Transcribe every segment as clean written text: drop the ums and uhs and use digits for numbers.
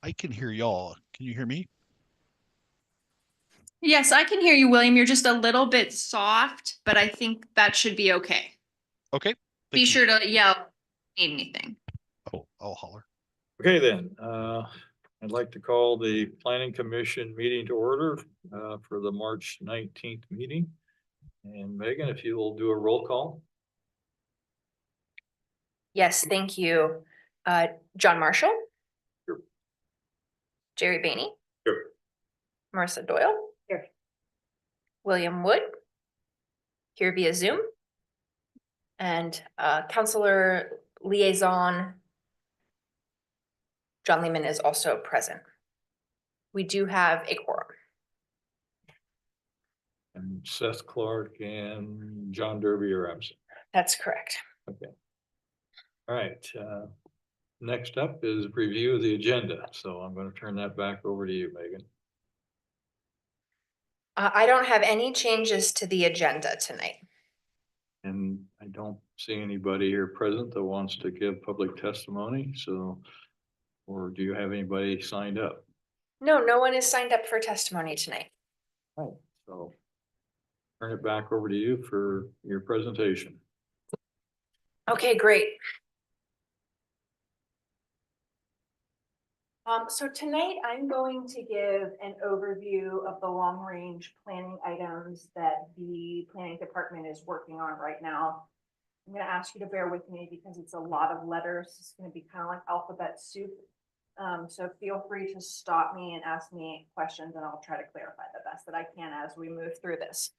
I can hear y'all. Can you hear me? Yes, I can hear you, William. You're just a little bit soft, but I think that should be okay. Okay, Be thank you. sure to yell if you need anything. Oh, I'll holler. Okay, then, I'd like to call the planning commission meeting to order, for the March 19th meeting. And Megan, if you will do a roll call. Yes, thank you. John Marshall. Here. Jerry Bainey. Here. Marissa Doyle. Here. William Wood. Here via Zoom. And Counselor Liaison John Lehman is also present. We do have a quorum. And Seth Clark and John Derby are absent. That's correct. Okay. All right, next up is review of the agenda. So I'm going to turn that back over to you, Megan. I don't have any changes to the agenda tonight. And I don't see anybody here present that wants to give public testimony. So, or do you have anybody signed up? No, no one is signed up for testimony tonight. Right. So turn it back over to you for your presentation. Okay, great. So tonight I'm going to give an overview of the long range planning items that the planning department is working on right now. I'm going to ask you to bear with me because it's a lot of letters. It's going to be kind of like alphabet soup. So feel free to stop me and ask me questions and I'll try to clarify the best that I can as we move through this.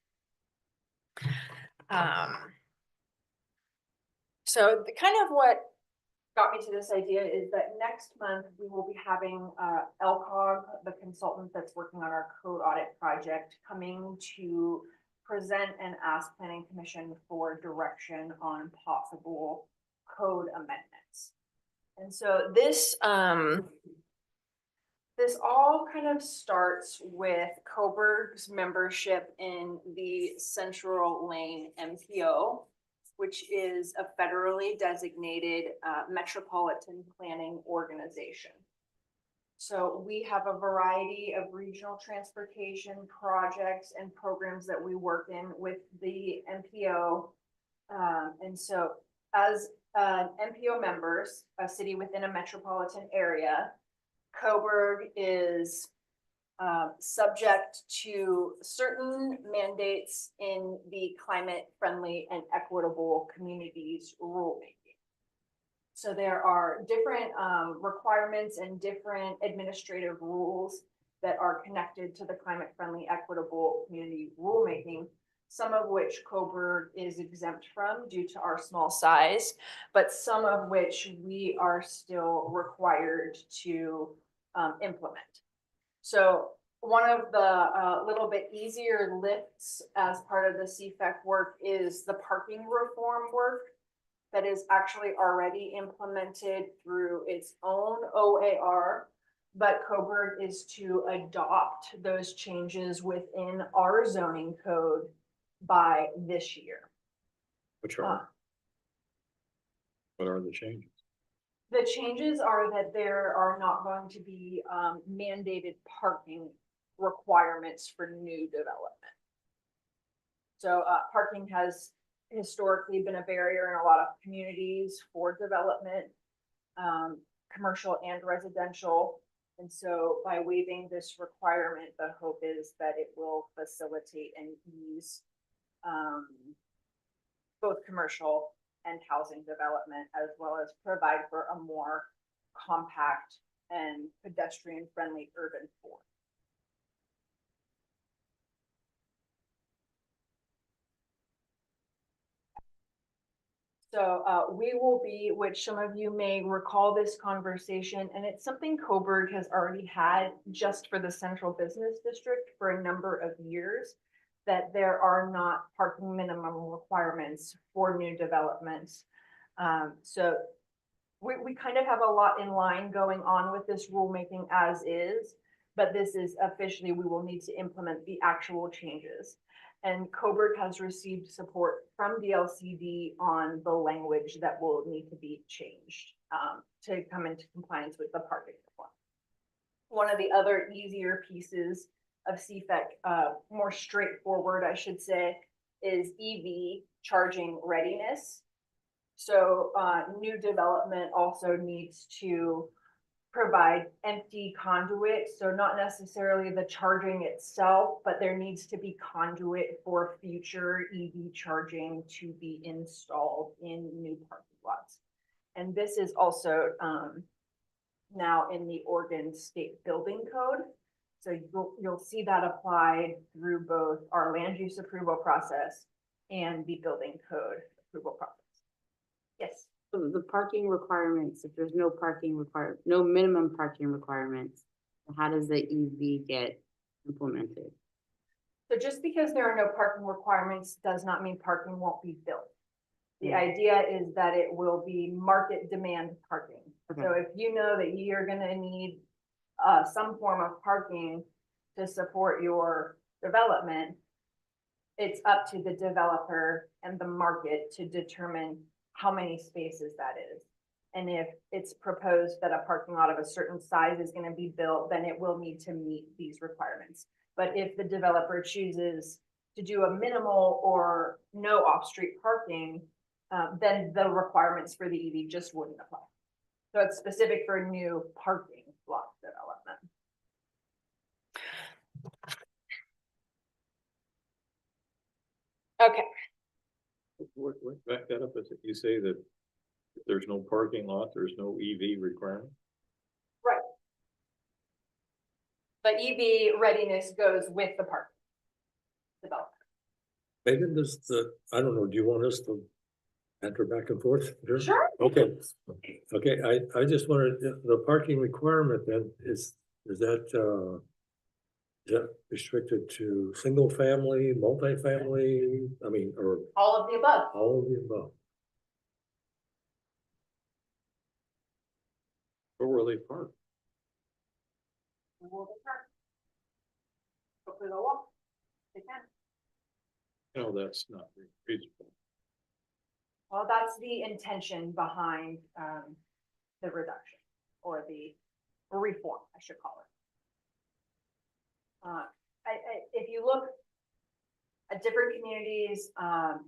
So the kind of what got me to this idea is that next month we will be having LCOG, the consultant that's working on our code audit project, coming to present and ask Planning Commission for direction on possible code amendments. And so this all kind of starts with Coburg's membership in the Central Lane MPO, which is a federally designated metropolitan planning organization. So we have a variety of regional transportation projects and programs that we work in with the MPO. And so as MPO members, a city within a metropolitan area, Coburg is subject to certain mandates in the climate friendly and equitable communities rulemaking. So there are different requirements and different administrative rules that are connected to the climate friendly equitable community rulemaking, some of which Coburg is exempt from due to our small size, but some of which we are still required to implement. So one of the little bit easier lifts as part of the CFEC work is the parking reform work that is actually already implemented through its own OAR, but Coburg is to adopt those changes within our zoning code by this year. Which are? What are the changes? The changes are that there are not going to be mandated parking requirements for new development. So parking has historically been a barrier in a lot of communities for development, commercial and residential. And so by waiving this requirement, the hope is that it will facilitate and ease both commercial and housing development, as well as provide for a more compact and pedestrian friendly urban core. So we will be, which some of you may recall this conversation, and it's something Coburg has already had just for the central business district for a number of years, that there are not parking minimum requirements for new developments. So we kind of have a lot in line going on with this rulemaking as is, but this is officially, we will need to implement the actual changes. And Coburg has received support from DLCD on the language that will need to be changed to come into compliance with the parking reform. One of the other easier pieces of CFEC, more straightforward, I should say, is EV charging readiness. So, new development also needs to provide empty conduit, so not necessarily the charging itself, but there needs to be conduit for future EV charging to be installed in new parking lots. And this is also, now in the Oregon State Building Code. So you'll see that applied through both our land use approval process and the building code approval process. Yes. So the parking requirements, if there's no no minimum parking requirements, how does the EV get implemented? So just because there are no parking requirements does not mean parking won't be built. The Yeah. idea is that it will be market demand parking. Okay. So if you know that you're gonna need some form of parking to support your development, it's up to the developer and the market to determine how many spaces that is. And if it's proposed that a parking lot of a certain size is gonna be built, then it will need to meet these requirements. But if the developer chooses to do a minimal or no off-street parking, then the requirements for the EV just wouldn't apply. So it's specific for new parking lot development. Okay, Back that up, is it, you say that if there's no parking lot, there's no EV requirement? right. But EV readiness goes with the park development. Megan, does I don't know, do you want us to enter back and forth? here? Sure. Okay, I just wanted, the parking requirement then is that restricted to single family, multifamily, I mean, or All of the above. all of the above? Where will they park? Will they park? Hopefully they'll walk. They can. No, that's not reasonable. Well, that's the intention behind the reduction or the reform, I should call it. If you look at different communities,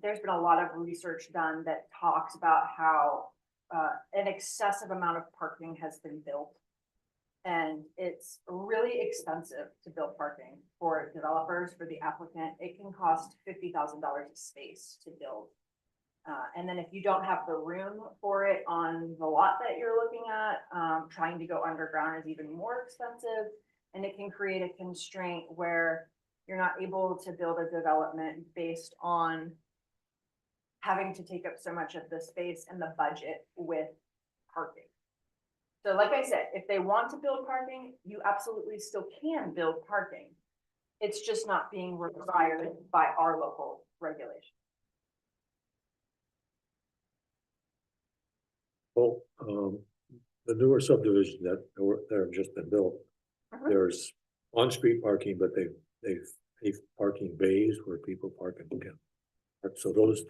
there's been a lot of research done that talks about how an excessive amount of parking has been built. And it's really expensive to build parking for developers, for the applicant. It can cost $50,000 a space to build. And then if you don't have the room for it on the lot that you're looking at, trying to go underground is even more expensive. And it can create a constraint where you're not able to build a development based on having to take up so much of the space and the budget with parking. So like I said, if they want to build parking, you absolutely still can build parking. It's just not being required by our local regulation. Well, the newer subdivision that have just been built, Mhm. there's on-street parking, but they've parking bays where people park and can. So those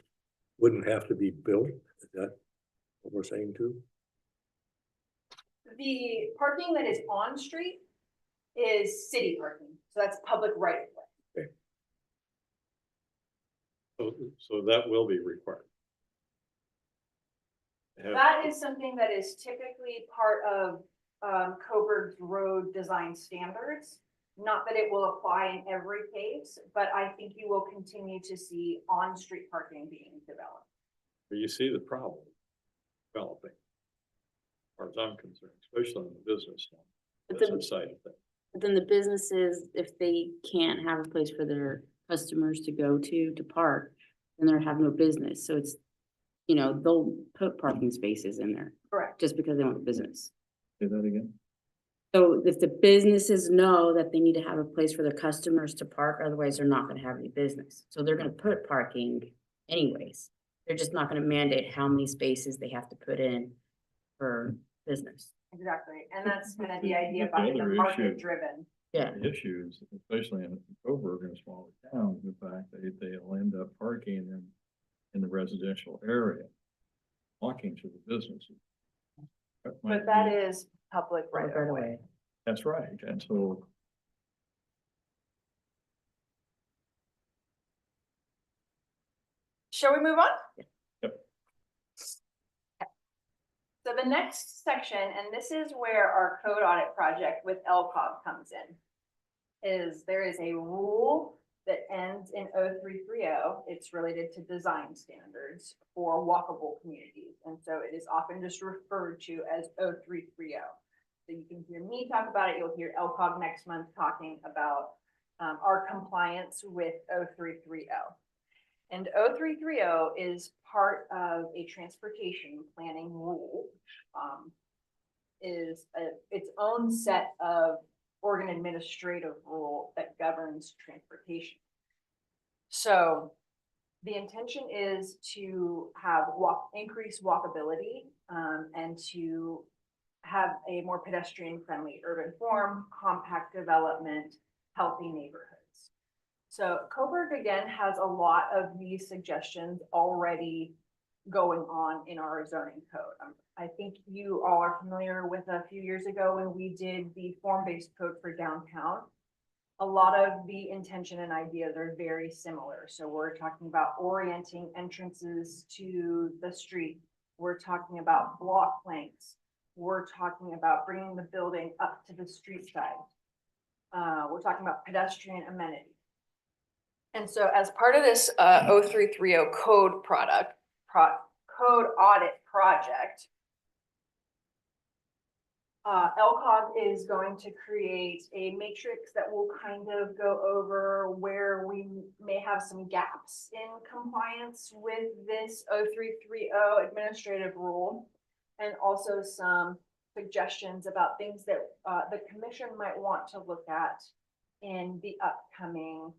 wouldn't have to be built, is that what we're saying too? The parking that is on street is city parking, so that's public right of way. So that will be required. That is something that is typically part of Coburg's road design standards. Not that it will apply in every case, but I think you will continue to see on-street parking being developed. You see the problem developing. As far as I'm concerned, especially on the business one, But business side of things. But then the businesses, if they can't have a place for their customers to go to park, then they have no business. So it's, they'll put parking spaces in there Correct. just because they want a business. Say that again? So if the businesses know that they need to have a place for their customers to park, otherwise they're not gonna have any business. So they're gonna put parking anyways. They're just not gonna mandate how many spaces they have to put in for business. Exactly, and that's kind of the idea But the behind the other market issue- driven. Yeah, Issues, especially in Coburg and smaller towns, the fact that they'll end up parking in the residential area, walking to the businesses. But that is public right right of way. away. That's right, and so. Shall we move on? Yep. So the next section, and this is where our code audit project with LCOG comes in, is there is a rule that ends in 0330. It's related to design standards for walkable communities. And so it is often just referred to as 0330. So you can hear me talk about it. You'll hear LCOG next month talking about our compliance with 0330. And 0330 is part of a transportation planning rule, is its own set of Oregon administrative rule that governs transportation. So the intention is to have increase walkability and to have a more pedestrian friendly urban form, compact development, healthy neighborhoods. So Coburg again has a lot of these suggestions already going on in our zoning code. I think you all are familiar with a few years ago when we did the form-based code for downtown. A lot of the intention and ideas are very similar. So we're talking about orienting entrances to the street. We're talking about block lengths. We're talking about bringing the building up to the street side. We're talking about pedestrian amenities. And so as part of this 0330 code code audit project, LCOG is going to create a matrix that will kind of go over where we may have some gaps in compliance with this 0330 administrative rule, and also some suggestions about things that the commission might want to look at in the upcoming,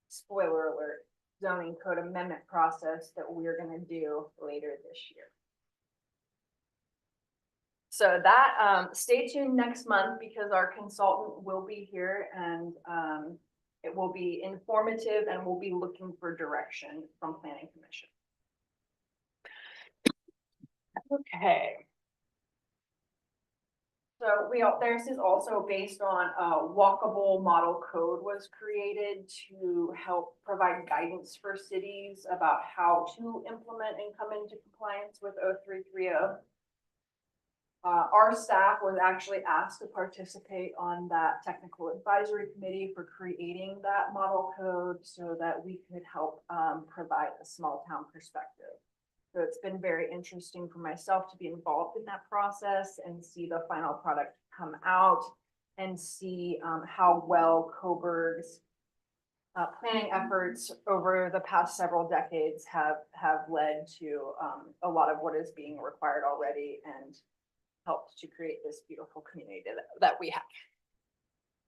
spoiler alert, zoning code amendment process that we're going to do later this year. So that, stay tuned next month because our consultant will be here and it will be informative and we'll be looking for direction from Planning Commission. Okay. So this is also based on a walkable model code was created to help provide guidance for cities about how to implement and come into compliance with 0330. Our staff was actually asked to participate on that technical advisory committee for creating that model code so that we could help provide a small town perspective. So it's been very interesting for myself to be involved in that process and see the final product come out and see how well Coburg's planning efforts over the past several decades have led to a lot of what is being required already and helped to create this beautiful community that we have.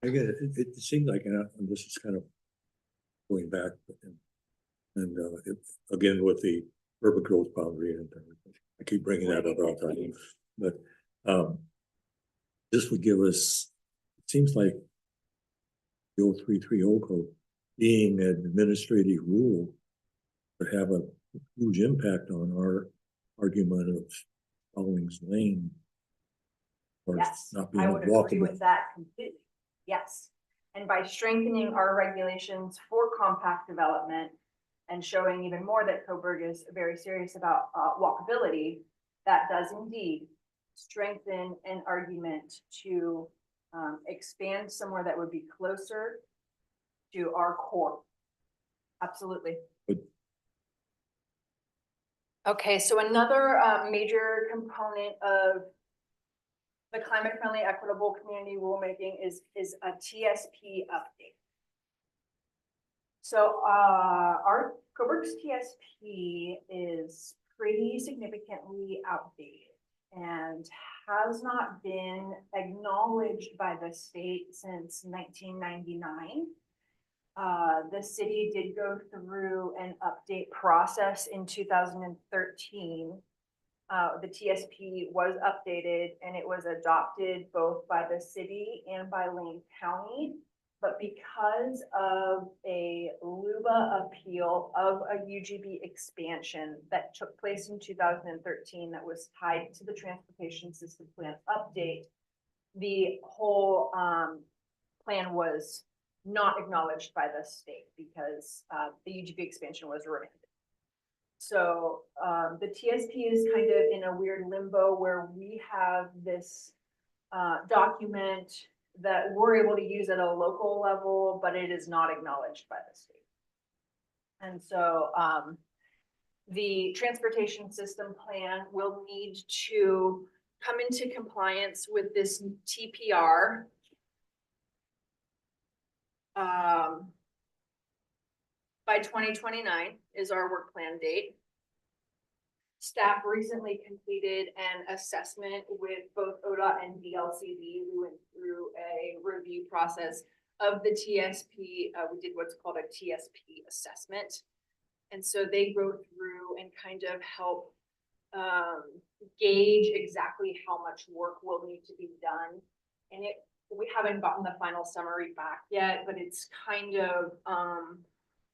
Again, it seems like, and this is kind of going back, and again, with the urban growth boundary, and I keep bringing that up all the time, but this would give us, it seems like the 0330 code being an administrative rule would have a huge impact on our argument of Stallings Lane. Or Yes, not I being would agree walkable. with that completely. Yes. And by strengthening our regulations for compact development and showing even more that Coburg is very serious about walkability, that does indeed strengthen an argument to expand somewhere that would be closer to our core. Absolutely. Good. Okay, so another major component of the climate friendly equitable community rulemaking is a TSP update. So our Coburg's TSP is pretty significantly outdated and has not been acknowledged by the state since 1999. The city did go through an update process in 2013. The TSP was updated and it was adopted both by the city and by Lane County. But because of a LUBA appeal of a UGB expansion that took place in 2013 that was tied to the transportation system plan update, the whole, plan was not acknowledged by the state because, the UGB expansion was remanded. So, the TSP is kind of in a weird limbo where we have this, document that we're able to use at a local level, but it is not acknowledged by the state. And so, the transportation system plan will need to come into compliance with this TPR. By 2029 is our work plan date. Staff recently completed an assessment with both ODOT and DLCD. We went through a review process of the TSP. We did what's called a TSP assessment. And so they go through and kind of help gauge exactly how much work will need to be done. And we haven't gotten the final summary back yet, but it's kind of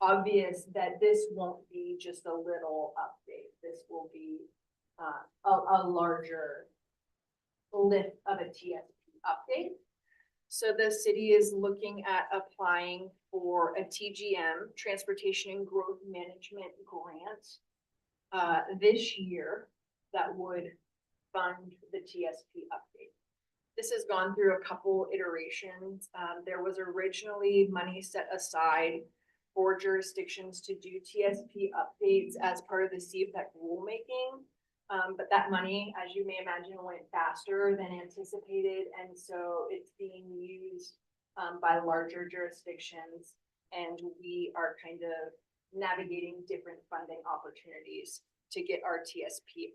obvious that this won't be just a little update. This will be a larger lift of a TSP update. So the city is looking at applying for a TGM, Transportation and Growth Management grant, this year that would fund the TSP update. This has gone through a couple iterations. There was originally money set aside for jurisdictions to do TSP updates as part of the CFEC rulemaking. But that money, as you may imagine, went faster than anticipated. And so it's being used by larger jurisdictions. And we are kind of navigating different funding opportunities to get our TSP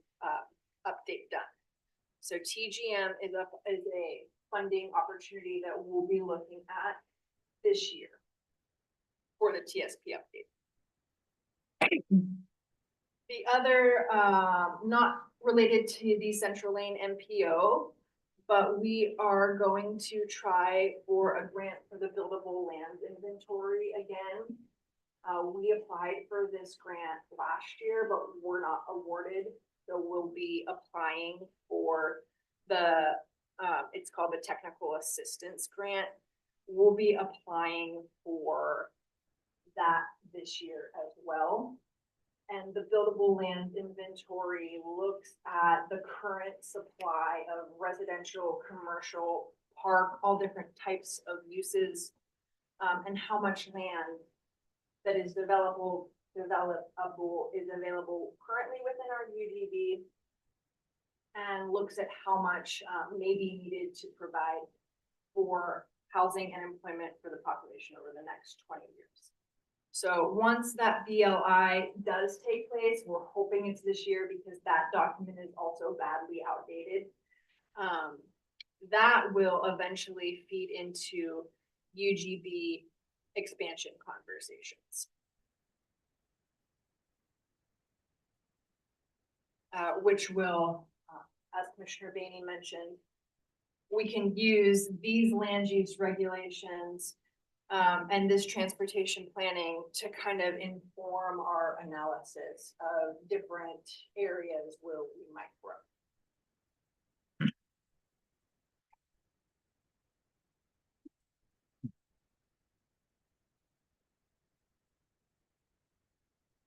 update done. So TGM is a funding opportunity that we'll be looking at this year for the TSP update. The other, not related to the Central Lane MPO, but we are going to try for a grant for the buildable land inventory again. We applied for this grant last year, but were not awarded. So we'll be applying for the, it's called the Technical Assistance Grant. We'll be applying for that this year as well. And the buildable land inventory looks at the current supply of residential, commercial, park, all different types of uses, and how much land that is developable is available currently within our UGB, and looks at how much may be needed to provide for housing and employment for the population over the next 20 years. So once that BLI does take place, we're hoping it's this year because that document is also badly outdated. That will eventually feed into UGB expansion conversations. Which will, as Commissioner Bainey mentioned, we can use these land use regulations and this transportation planning to kind of inform our analysis of different areas where we might grow.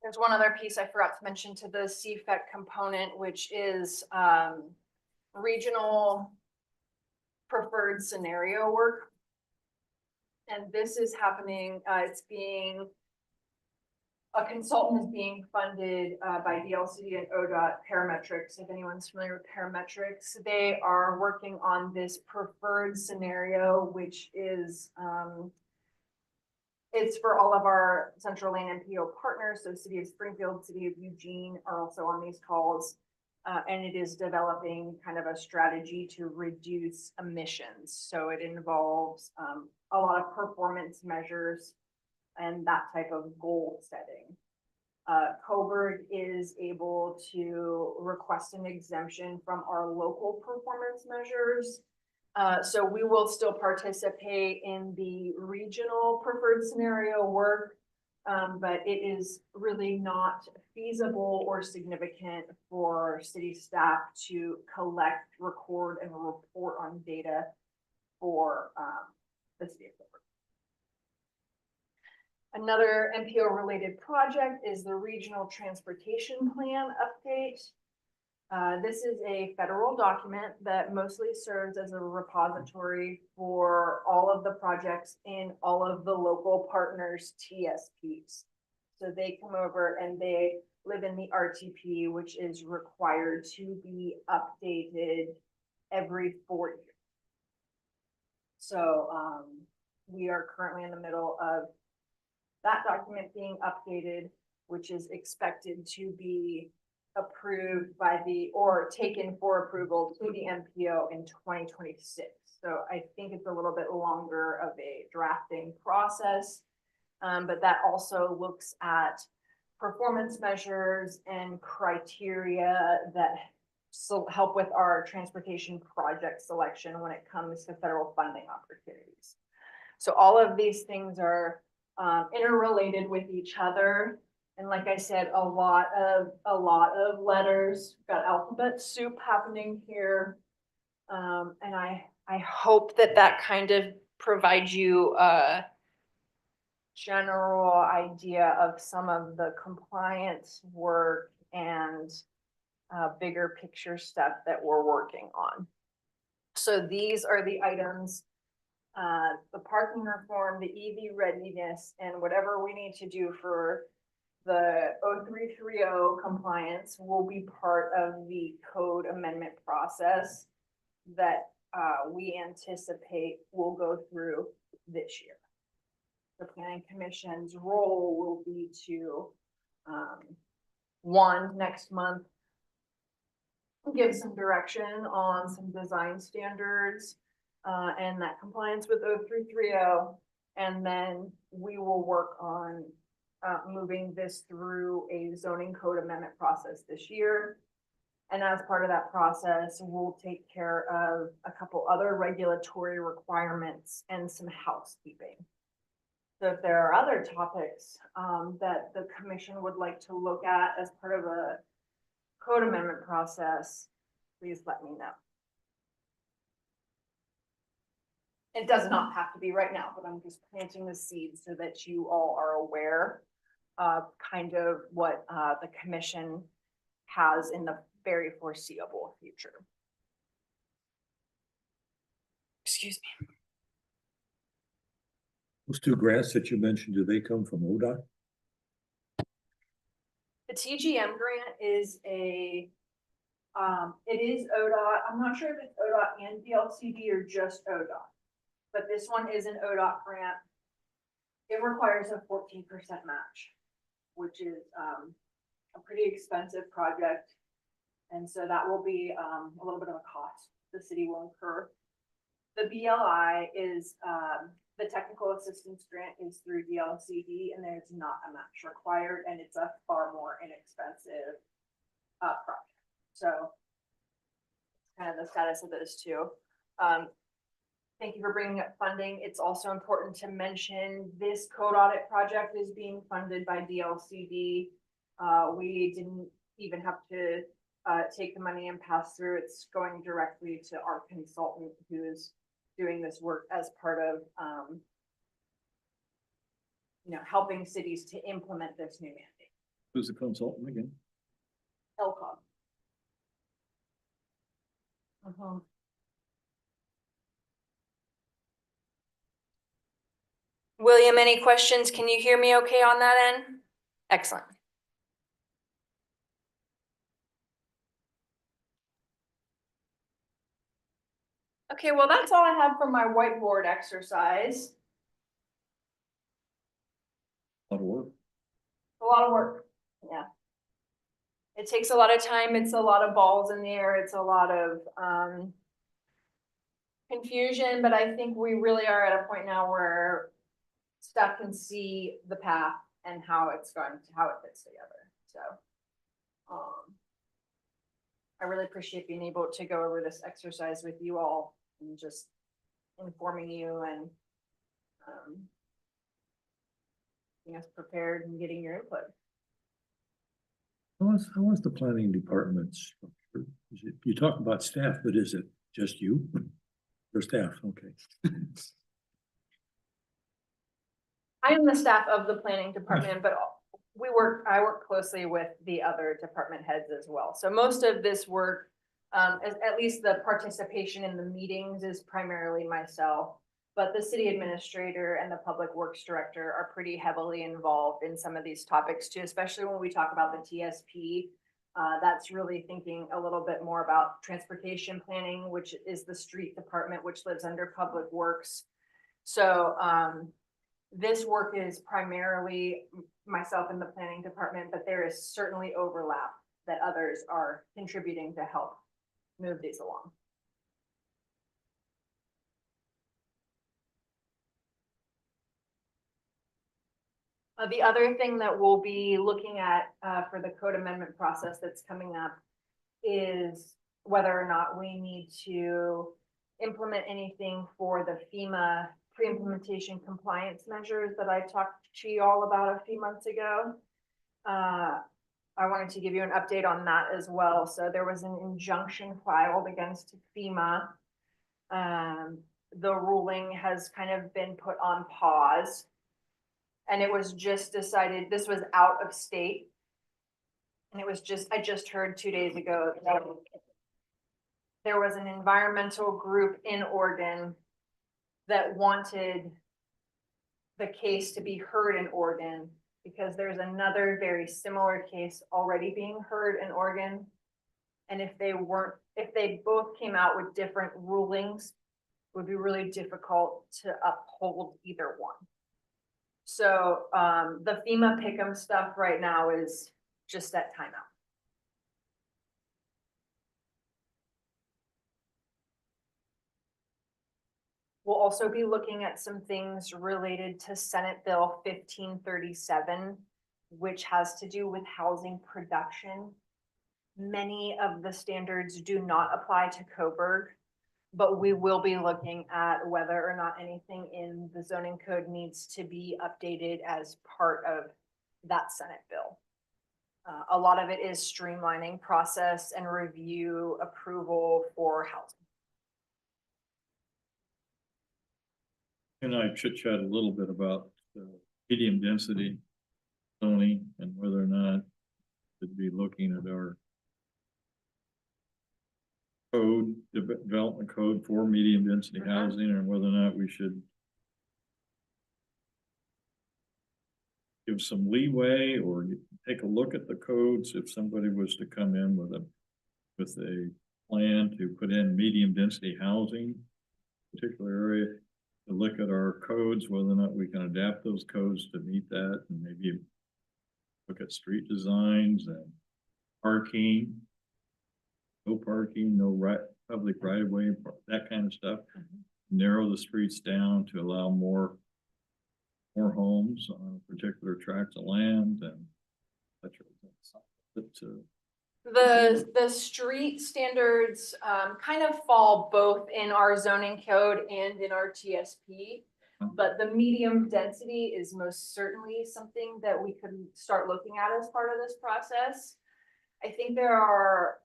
There's one other piece I forgot to mention to the CFEC component, which is regional preferred scenario work. And this is happening, a consultant is being funded by DLCD and ODOT Parametrics. If anyone's familiar with Parametrics, they are working on this preferred scenario, which is, it's for all of our Central Lane MPO partners. So City of Springfield, City of Eugene are also on these calls. And it is developing kind of a strategy to reduce emissions. So it involves a lot of performance measures and that type of goal setting. Coburg is able to request an exemption from our local performance measures. So we will still participate in the regional preferred scenario work, but it is really not feasible or significant for city staff to collect, record, and report on data for, the city of Coburg. Another MPO related project is the Regional Transportation Plan update. This is a federal document that mostly serves as a repository for all of the projects in all of the local partners' TSPs. So they come over and they live in the RTP, which is required to be updated every 4 years. So we are currently in the middle of that document being updated, which is expected to be approved by or taken for approval to the MPO in 2026. So I think it's a little bit longer of a drafting process. But that also looks at performance measures and criteria that help with our transportation project selection when it comes to federal funding opportunities. So all of these things are interrelated with each other. And like I said, a lot of letters, got alphabet soup happening here. And I hope that kind of provides you a general idea of some of the compliance work and bigger picture stuff that we're working on. So these are the items, the parking reform, the EV readiness, and whatever we need to do for the 0330 compliance will be part of the code amendment process that we anticipate will go through this year. The planning commission's role will be to, next month, give some direction on some design standards and that compliance with 0330. And then we will work on moving this through a zoning code amendment process this year. And as part of that process, we'll take care of a couple other regulatory requirements and some housekeeping. So if there are other topics that the commission would like to look at as part of a code amendment process, please let me know. It does not have to be right now, but I'm just planting the seeds so that you all are aware of kind of what the commission has in the very foreseeable future. Excuse me. Those two grants that you mentioned, do they come from ODOT? The TGM grant is it is ODOT. I'm not sure if it's ODOT and DLCD or just ODOT, but this one is an ODOT grant. It requires a 14% match, which is a pretty expensive project. And so that will be a little bit of a cost the city will incur. The BLI is the technical assistance grant is through DLCD, and there's not a match required, and it's a far more inexpensive project. So kind of the status of those two. Thank you for bringing up funding. It's also important to mention this code audit project is being funded by DLCD. We didn't even have to take the money and pass through. It's going directly to our consultant who's doing this work as part of helping cities to implement this new mandate. Who's the consultant again? LCOG. William, any questions? Can you hear me okay on that end? Excellent. Okay, well, that's all I have for my whiteboard exercise. A lot of work. A lot of work, yeah. It takes a lot of time. It's a lot of balls in the air. It's a lot of confusion, but I think we really are at a point now where staff can see the path and how it fits together. So I really appreciate being able to go over this exercise with you all and just informing you and getting us prepared and getting your input. How was the planning department structured? You talk about staff, but is it just you? For staff, okay. I am the staff of the planning department, but I work closely with the other department heads as well. So most of this work, at least the participation in the meetings is primarily myself. But the city administrator and the public works director are pretty heavily involved in some of these topics too, especially when we talk about the TSP. That's really thinking a little bit more about transportation planning, which is the street department, which lives under public works. So, this work is primarily myself in the planning department, but there is certainly overlap that others are contributing to help move these along. The other thing that we'll be looking at for the code amendment process that's coming up is whether or not we need to implement anything for the FEMA pre-implementation compliance measures that I talked to you all about a few months ago. I wanted to give you an update on that as well. So there was an injunction filed against FEMA. The ruling has kind of been put on pause. And it was just decided, this was out of state. And it was just, I just heard 2 days ago that there was an environmental group in Oregon that wanted the case to be heard in Oregon because there's another very similar case already being heard in Oregon. And if they both came out with different rulings, it would be really difficult to uphold either one. So the FEMA pick'em stuff right now is just at timeout. We'll also be looking at some things related to Senate Bill 1537, which has to do with housing production. Many of the standards do not apply to Coburg, but we will be looking at whether or not anything in the zoning code needs to be updated as part of that Senate bill. A lot of it is streamlining process and review approval for housing. And I chit chat a little bit about medium density zoning and whether or not to be looking at our code, development code for medium density housing, and whether or not we should give some leeway or take a look at the codes if somebody was to come in with a plan to put in medium density housing, particular area, to look at our codes, whether or not we can adapt those codes to meet that, and maybe look at street designs and parking, no parking, no public right of way, that kind of stuff. Narrow the streets down to allow more homes on particular tracts of land and the street standards kind of fall both in our zoning code and in our TSP, but the medium density is most certainly something that we could start looking at as part of this process. I think there are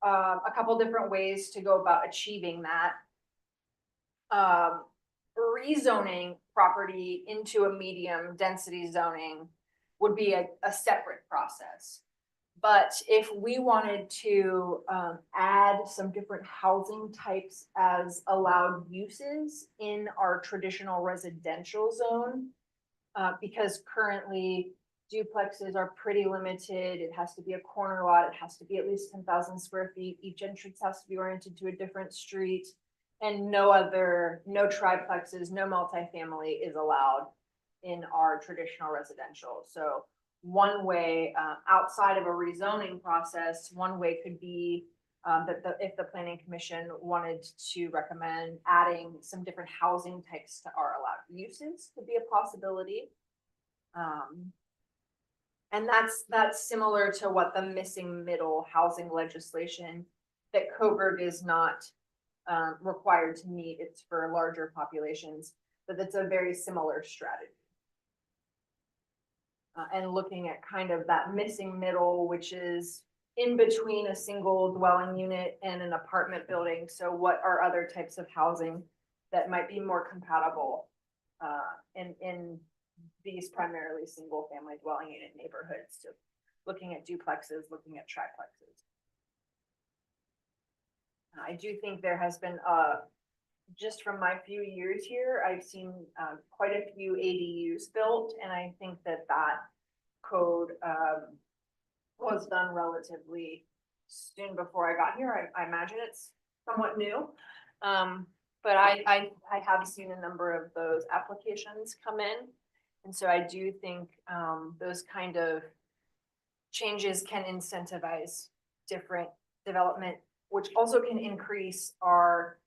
a couple different ways to go about achieving that. Rezoning property into a medium density zoning would be a separate process. But if we wanted to add some different housing types as allowed uses in our traditional residential zone, because currently duplexes are pretty limited. It has to be a corner lot. It has to be at least 10,000 square feet. Each entrance has to be oriented to a different street. And no triplexes, no multifamily is allowed in our traditional residential. So one way outside of a rezoning process, one way could be that if the planning commission wanted to recommend adding some different housing types to our allowed uses could be a possibility. And that's similar to what the missing middle housing legislation that Coburg is not required to meet. It's for larger populations, but it's a very similar strategy. And looking at kind of that missing middle, which is in between a single dwelling unit and an apartment building. So what are other types of housing that might be more compatible in these primarily single family dwelling unit neighborhoods? So looking at duplexes, looking at triplexes. I do think there has been just from my few years here, I've seen quite a few ADUs built, and I think that code was done relatively soon before I got here. I imagine it's somewhat new. But I have seen a number of those applications come in. And so I do think those kind of changes can incentivize different development, which also can increase our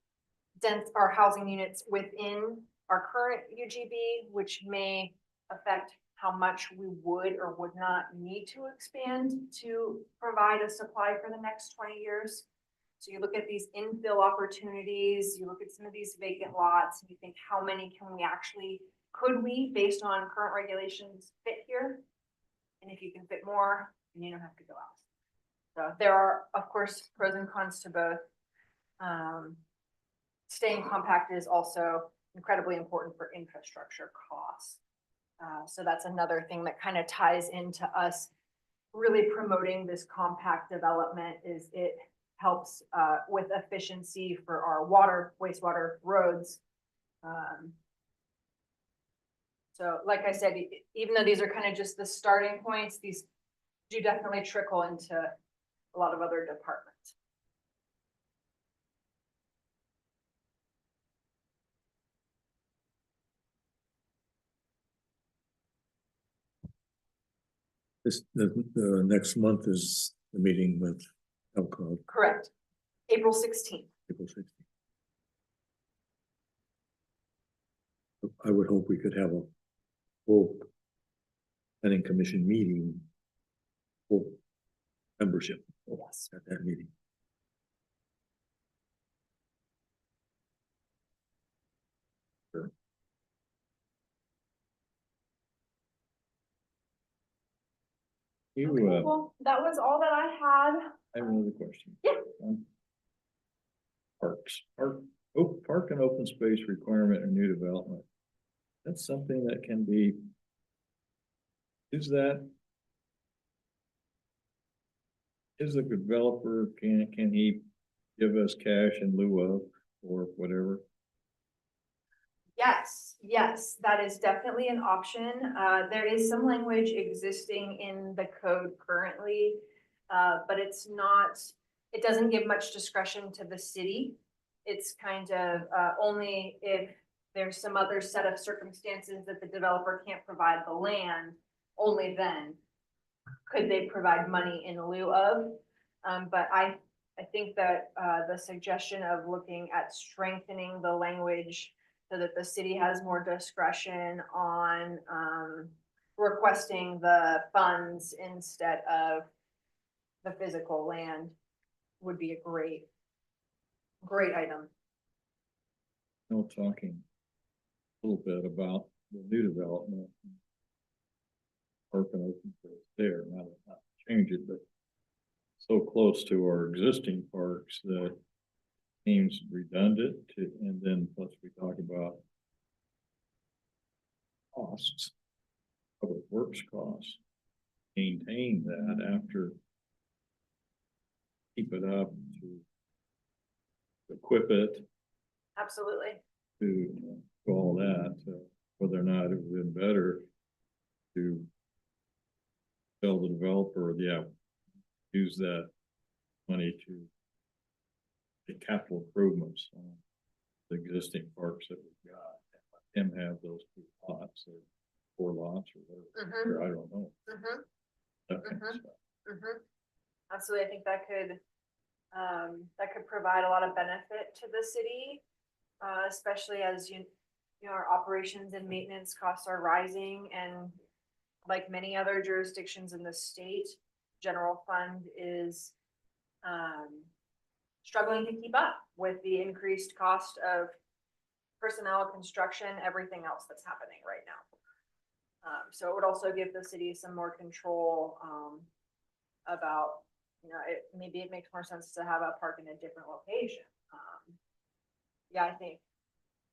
housing units within our current UGB, which may affect how much we would or would not need to expand to provide a supply for the next 20 years. So you look at these infill opportunities, you look at some of these vacant lots, and you think, how many could we, based on current regulations, fit here? And if you can fit more, then you don't have to go out. So there are, of course, pros and cons to both. Staying compact is also incredibly important for infrastructure costs. So that's another thing that kind of ties into us really promoting this compact development. Is it helps with efficiency for our water, wastewater, roads. So like I said, even though these are kind of just the starting points, these do definitely trickle into a lot of other departments. The next month is the meeting with Elcog, Correct. April 16th. April 16th. I would hope we could have a full planning commission meeting, full membership Yes. at that meeting. You, Well, that was all that I had. I have another question. Yeah. Parks, park and open space requirement and new development. That's something that can be. Is the developer, can he give us cash in lieu of, or whatever? Yes, that is definitely an option. There is some language existing in the code currently, but it doesn't give much discretion to the city. It's kind of only if there's some other set of circumstances that the developer can't provide the land, only then could they provide money in lieu of. But I think that the suggestion of looking at strengthening the language so that the city has more discretion on requesting the funds instead of the physical land would be a great item. No, talking a little bit about the new development. Park and open space there, not change it, but so close to our existing parks that seems redundant to, and then plus we talk about costs, public works costs, maintain that after, keep it up, to equip it, Absolutely. to do all that, whether or not it would have been better to tell the developer, yeah, use that money to get capital improvements on the existing parks that we've got. Let him have those 2 lots or 4 lots or whatever, I don't know. That kind of stuff. Absolutely. I think that could provide a lot of benefit to the city, especially as you know, our operations and maintenance costs are rising, and like many other jurisdictions in the state, general fund is struggling to keep up with the increased cost of personnel, construction, everything else that's happening right now. So it would also give the city some more control about maybe it makes more sense to have a park in a different location. Yeah, I think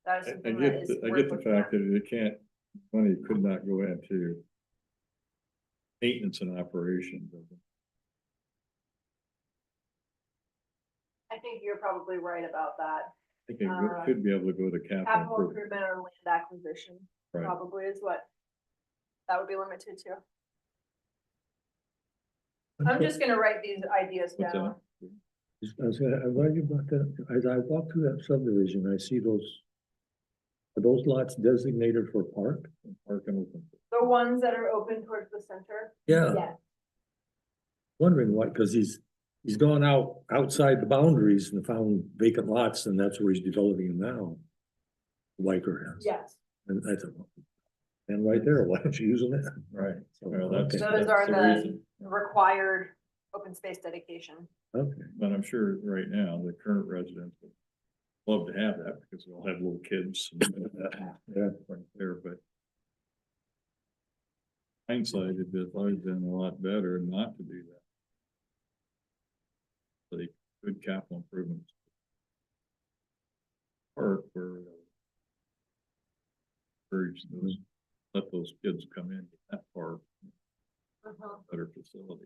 that is I something that get, is I worth get the looking at. fact that it can't, money could not go into maintenance and operations of it. I think you're probably right about that. I think it could be able to go to capital Capital improvement. improvement or land acquisition Right. probably is what that would be limited to. I'm just gonna write these ideas What's down. that? I'm glad you brought that, as I walk through that subdivision, I see are those lots designated for park? Park and open. The ones that are open towards the center? Yeah, Yeah, wondering why, because he's gone outside the boundaries and found vacant lots, and that's where he's developing them now. Weicker has. yes. And I thought, and right there, why don't you use them there? Right. So, Well, that's, okay, So those that's are the the reason. required open space dedication. okay. But I'm sure right now, the current residents would love to have that because they'll have little kids. And that, Yeah. right there, but hindsight, it'd always been a lot better not to do that. So they good capital improvements. Park where encourage those, let those kids come in that park, better facility.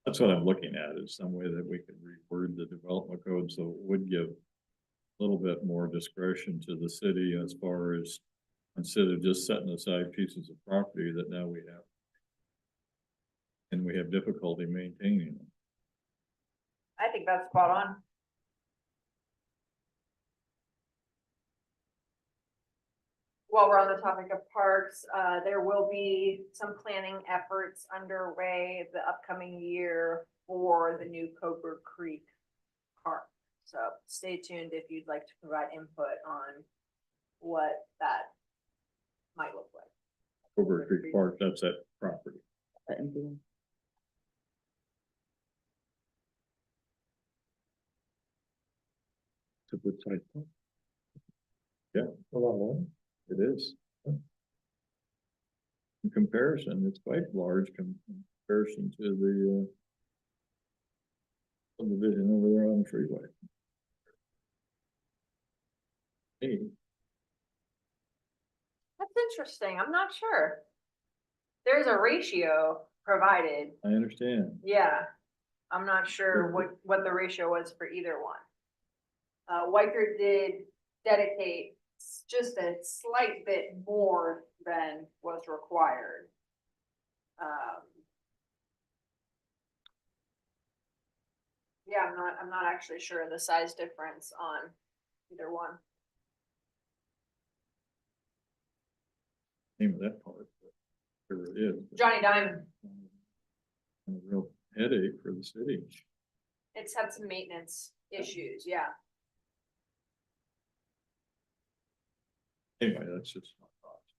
That's what I'm looking at, is some way that we could reword the development code so it would give a little bit more discretion to the city as far as, instead of just setting aside pieces of property that now we have. And we have difficulty maintaining them. I think that's spot on. While we're on the topic of parks, there will be some planning efforts underway the upcoming year for the new Cobra Creek Park. So stay tuned if you'd like to provide input on what that might look like. Cobra Creek Park, that's that property. It's a good site. park. Yeah. A lot more. It is. In comparison, it's quite large in comparison to the subdivision over there on the freeway. Hey, That's interesting. I'm not sure. There's a ratio provided. I understand. Yeah. I'm not sure what the ratio was for either one. Weicker did dedicate just a slight bit more than was required. Yeah, I'm not actually sure the size difference on either one. Name of that park, but whatever it is. Johnny Diamond, A real headache for the city. it's had some maintenance issues, yeah. Anyway, that's just my thoughts.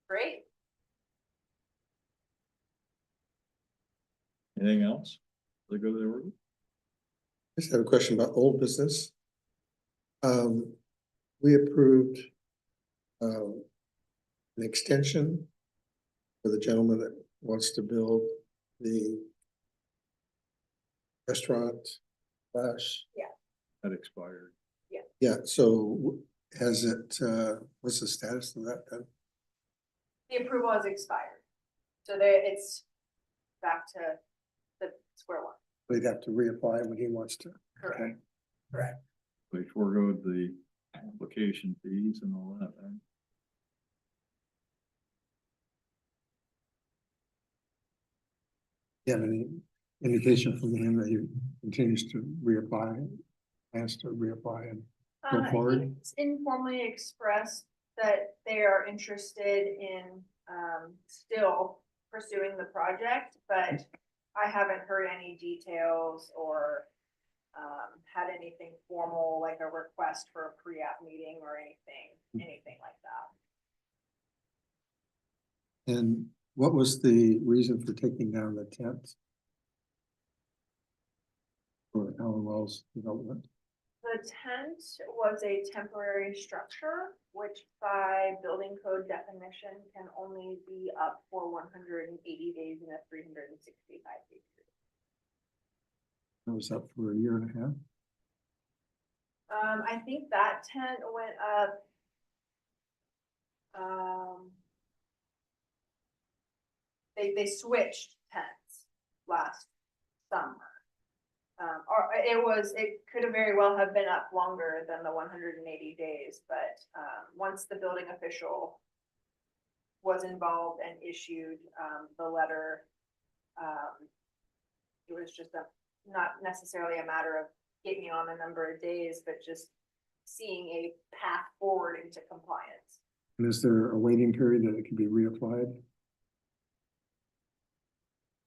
Great. Anything else? They go to the order? Just have a question about old business. We approved an extension for the gentleman that wants to build the restaurant slash, That expired. yeah, so has it, what's the status of that then? The approval has expired. So it's back to the square one. We'd have to reapply when he wants to. Correct. Correct. They forego the application fees and all that, right? You have any indication from him that he continues to reapply, plans to reapply and go forward? He's informally expressed that they are interested in, still pursuing the project, but I haven't heard any details or, had anything formal, like a request for a pre-app meeting or anything like that. And what was the reason for taking down the tent? For Alan Wells development? The The tent was a temporary structure, which by building code definition can only be up for 180 days in a 365 day period. It was up for a year and a half. I think that tent went up. They switched tents last summer. Or it could have very well have been up longer than the 180 days, but, once the building official was involved and issued, the letter, it was just not necessarily a matter of getting on a number of days, but just seeing a path forward into compliance. And is there a waiting period that it can be reapplied?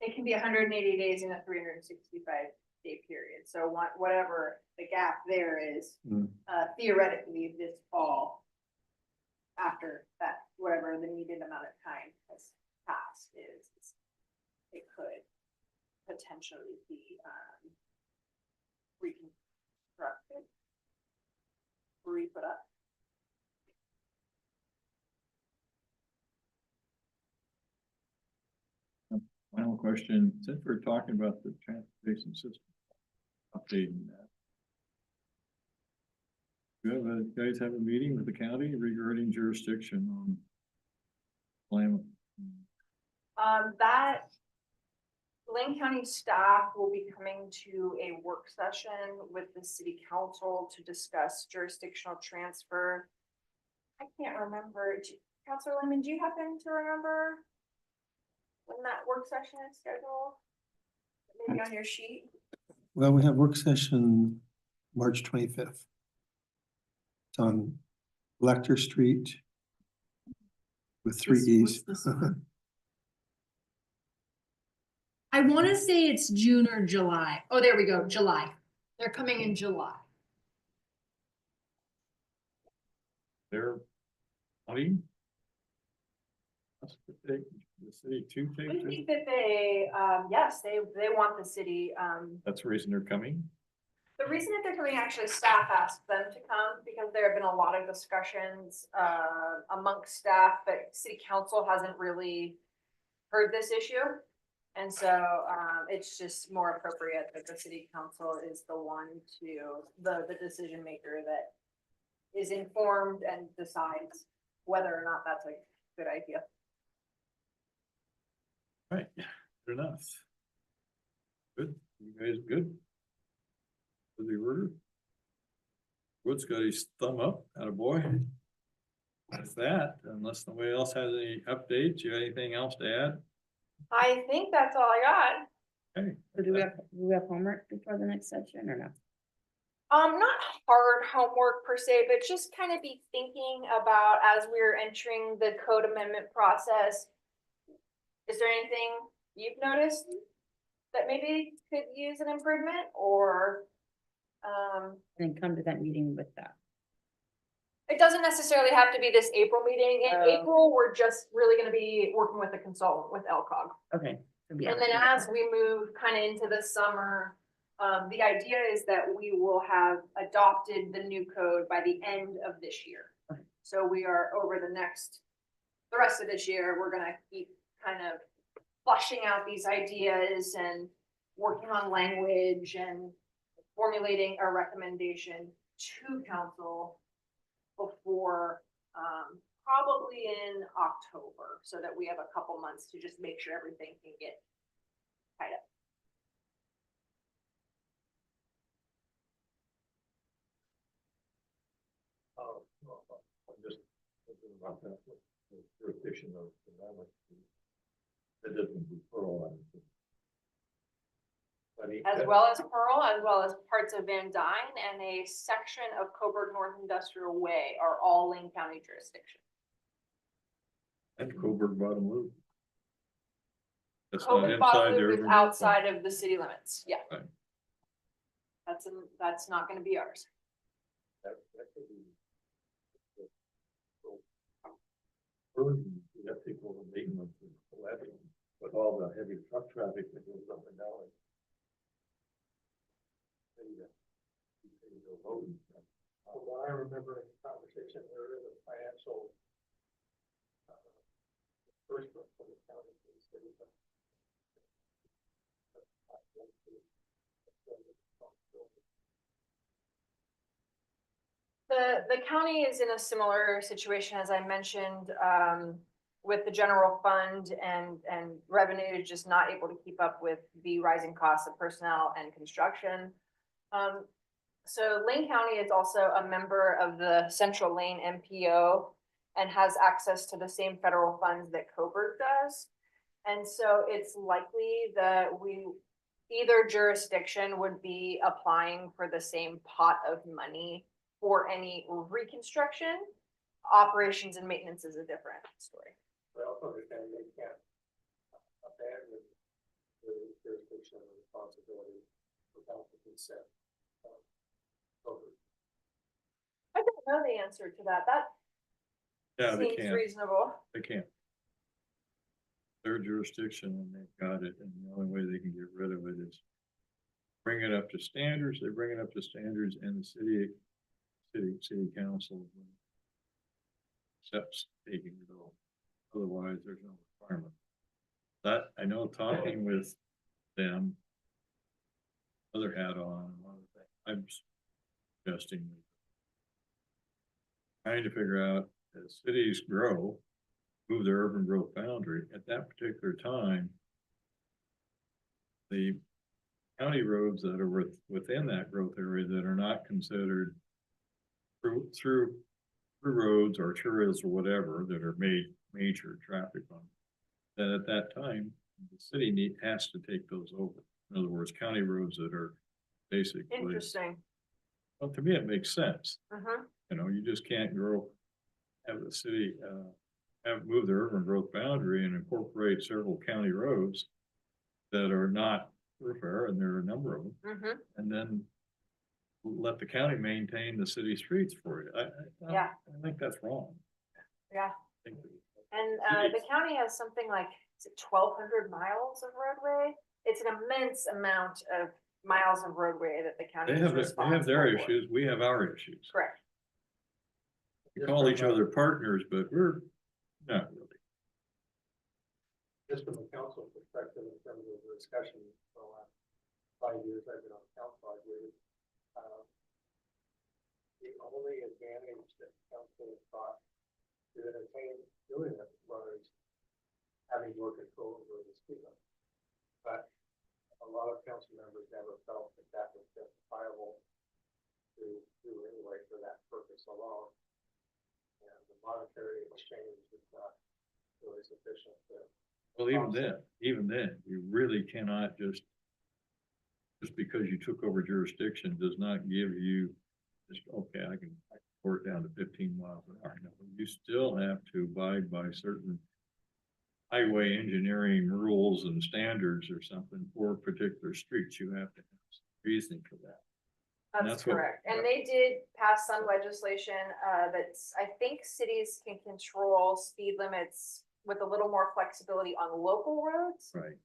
It can be 180 days in a 365 day period. So whatever the gap there is, Mm. theoretically this fall, after that, whatever the needed amount of time has passed is, it could potentially be reconstructed, re-put up. Final question, since we're talking about the transportation system, updating that. You guys have a meeting with the county regarding jurisdiction on Klamath? That Lane County staff will be coming to a work session with the city council to discuss jurisdictional transfer. I can't remember. Councilor Lemon, do you happen to remember when that work session is scheduled? Maybe on your sheet? Well, we have work session March 25th. It's on Lecter Street with three What's E's. this one? I want to say it's June or July. Oh, there we go, July. They're coming in July. Their money? That's to take, the city to I take, think that they, yes, they want the city, that's the reason they're coming? the reason that they're coming, actually staff asked them to come because there have been a lot of discussions amongst staff, but city council hasn't really heard this issue. And so it's just more appropriate that the city council is the one the decision maker that is informed and decides whether or not that's a good idea. Right, good enough. Good, you guys good? With the order? Wood's got his thumb up, attaboy. With that, unless nobody else has any updates, you got anything else to add? I think that's all I got. Okay. So do we have homework before the next session or no? Not hard homework per se, but just kind of be thinking about as we're entering the code amendment process. Is there anything you've noticed that maybe could use an improvement or? And then come to that meeting with that. It doesn't necessarily have to be this April meeting. In April, we're just really gonna be working with the consultant with LCOG. Okay. So yeah. And then as we move kind of into the summer, the idea is that we will have adopted the new code by the end of this year. Okay. So we are over the rest of this year, we're gonna keep kind of fleshing out these ideas and working on language and formulating a recommendation to council before, probably in October, so that we have a couple months to just make sure everything can get tied up. I'm just thinking about that, the jurisdiction of the Klamath. That doesn't do Pearl. As well as Pearl, as well as parts of Van Dyne and a section of Coburg North Industrial Way are all Lane County jurisdiction. And Coburg Bottom Loop. That's not Coburg inside Bottom the Loop is urban. outside of the city limits, yeah. Right. That's not gonna be ours. That could be. Burden, you have to take over maintenance and levy, with all the heavy truck traffic that goes up and down. What I remember in the conversation, there is a financial. First for the county, for the city. The county is in a similar situation, as I mentioned, with the general fund and revenue just not able to keep up with the rising costs of personnel and construction. So Lane County is also a member of the Central Lane MPO and has access to the same federal funds that Coburg does. And so it's likely that either jurisdiction would be applying for the same pot of money for any reconstruction. Operations and maintenance is a different story. I also understand they can't abandon the jurisdiction and responsibility without the consent. I don't know the answer to that. That Yeah, they seems can't, reasonable. they can't. Their jurisdiction and they've got it, and the only way they can get rid of it is bring it up to standards, they bring it up to standards and the city council accepts taking it all. Otherwise, there's no requirement. That, I know talking with them, other hat on, I'm suggesting trying to figure out as cities grow, move their urban growth boundary at that particular time. The county roads that are within that growth area that are not considered through roads or trails or whatever that are made major traffic on, that at that time, the city has to take those over. In other words, county roads that are basically, Interesting. well, to me, it makes sense. Mhm. You know, you just can't have the city, move their urban growth boundary and incorporate several county roads that are not thoroughfare, and there are a number of them, Mhm. and then let the county maintain the city streets for it. Yeah. I think that's wrong. Yeah. I think And It the is. county has something like, is it 1,200 miles of roadway? It's an immense amount of miles of roadway that the county They is have their responsible for. issues, we have our issues. Correct. We call each other partners, but we're not really. Just from a council perspective, in terms of the discussion for the last 5 years I've been on council, I've really, the only advantage that council has thought to entertain doing it was having more control over the speed limit. But a lot of council members never felt that that was justifiable to do anyway for that purpose alone. And the monetary exchange is not really sufficient to. Well, even then, you really cannot just because you took over jurisdiction does not give you just, okay, I can work down to 15 miles an hour. No, you still have to abide by certain highway engineering rules and standards or something for particular streets. You have to have some reasoning for that. And That's that's what- correct. And they did pass some legislation that's, I think cities can control speed limits with a little more flexibility on local roads, Right.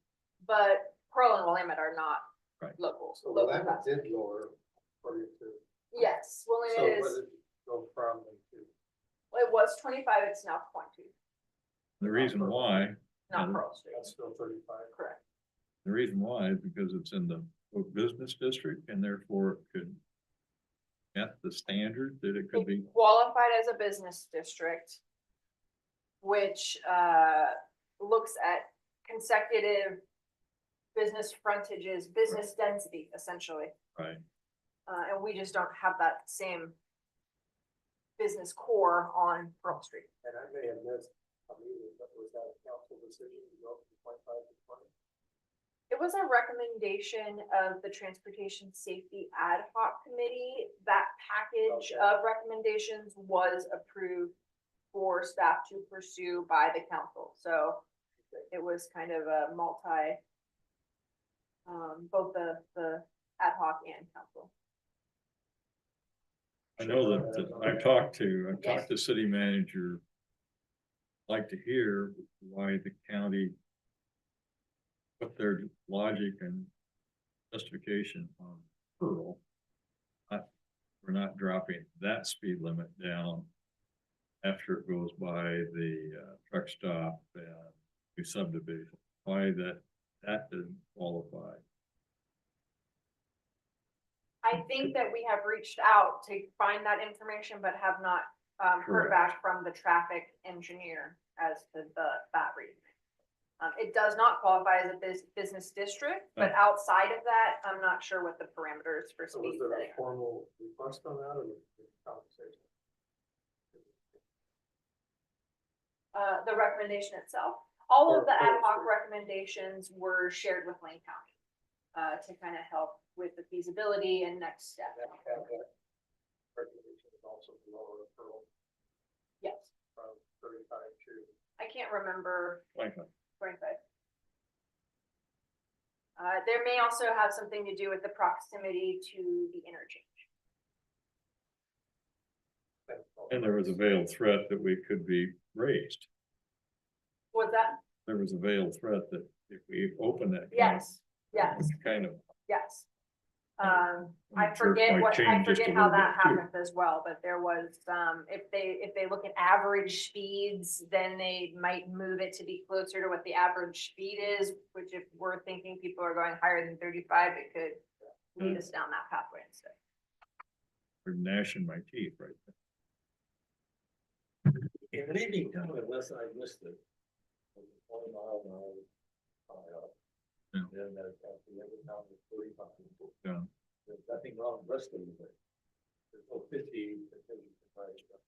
but Pearl and Willamette are not Right. local. So local that routes. did lower according to. Yes, So Willamette what is, did it go from and to? well, it was 25, it's now 20, The reason why, not Yeah. Pearl Street. That's still 35. Correct. the reason why is because it's in the business district and therefore it could met the standard that it could It be. qualified as a business district, which looks at consecutive business frontages, business density, essentially. Right. And we just don't have that same business core on Pearl Street. And I may have missed a meeting, but was that a council decision to go from 25 to 20? It was a recommendation of the Transportation Safety Ad Hoc Committee. That package Okay. of recommendations was approved for staff to pursue by the council. So it was kind of a both the ad hoc and council. I know that I've talked to city manager. Like to hear why the county put their logic and justification on Pearl. we're not dropping that speed limit down after it goes by the truck stop and the subdivision, why that didn't qualify. I think that we have reached out to find that information, but have not heard Correct. back from the traffic engineer as to that reason. It does not qualify as a business district, but outside of that, I'm not sure what the parameters for So was speed there setting a are. formal request on that or was it a conversation? The recommendation itself, all of the ad hoc For- recommendations were shared with Lane County to kind of help with the feasibility and next step. And that recommendation is also the lower referral Yes, from 35 to. I can't remember Like, 25. There may also have something to do with the proximity to the interchange. and there was a veiled threat that we could be raised. Was that? There was a veiled threat that if we open that. Yes, yes, Kind of. yes. I'm I sure it forget might what, I change just a forget how little that bit, too. happened as well, but there was, if they look at average speeds, then they might move it to be closer to what the average speed is, which if we're thinking people are going higher than 35, it could lead us down that pathway instead. We're gnashing my teeth right there. In leaving town, unless I missed it. 20 mile an hour. Yeah. Then at the end of town is 35. Yeah. There's nothing wrong with the rest of the way. There's no 50.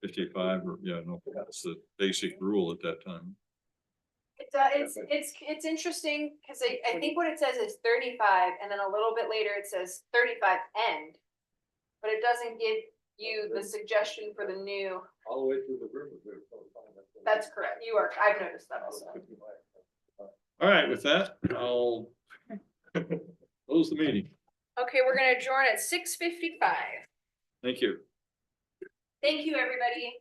55 or, yeah, no, that's the basic rule at that time. It's interesting, because I think what it says is 35, and then a little bit later it says 35 end. But it doesn't give you the suggestion for the new, All the way through the river. that's correct, I've noticed that also. All right, with that, I'll close the meeting. Okay, we're gonna adjourn at 6:55. Thank you. Thank you, everybody.